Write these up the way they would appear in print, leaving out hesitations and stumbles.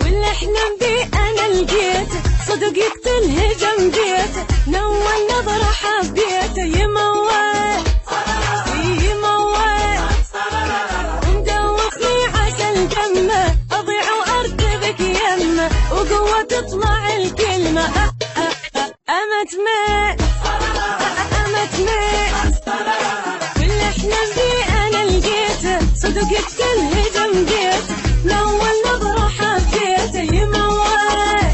والأحلام دي أنا لقيته صدق يقتل هجم بيته نول نظرة حبيته يموال ومدوخني عسل دمه أضيع وأرتبك يمه وقوة تطلع الكلمة أمت ميت والأحلام دي أنا لقيته صدق يقتل هجم بيته نول نظرة حبيته يموال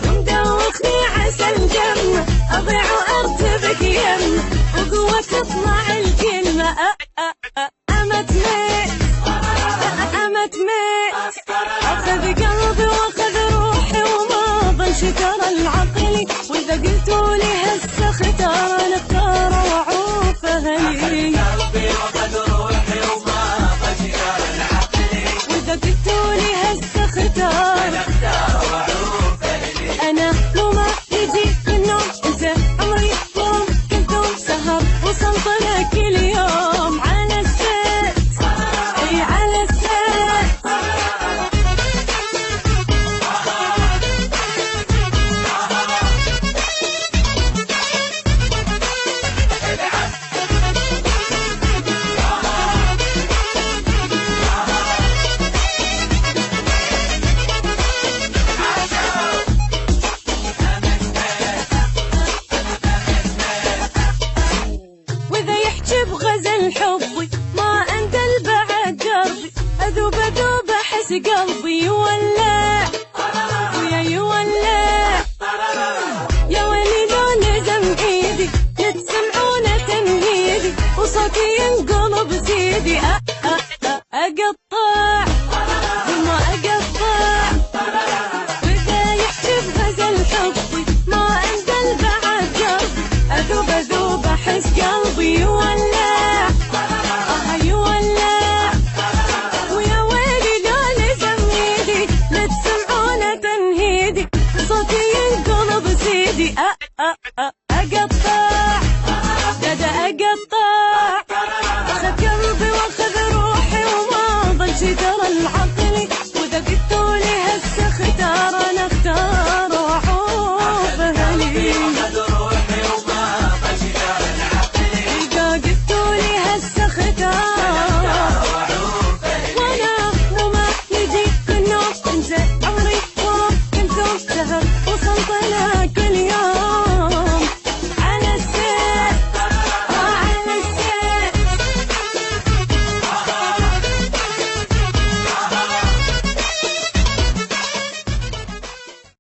ومدوخني عسل دمه أضيع وأرتبك يمه وقوة تطلع الكلمة أمت ميت أخذ قلبي وأخذ روحي وما ظل شكر العقل وإذا قلتوا لي هسه اختار نختار وأعوف أهلي وإذا قلتوا لي هسه اختار أنا مو ما يجي النوم أنت عمري يوم كنتم سهر وصلت لك اليوم على الست أي على الست بغزل حبي ما أندل بعد دربي أذوب أحس قلبي يولع ويا يولع يا ويلي لو لزم إيدي يتسمعون تنهيدي وصوتي ينقلب زيدي أقطع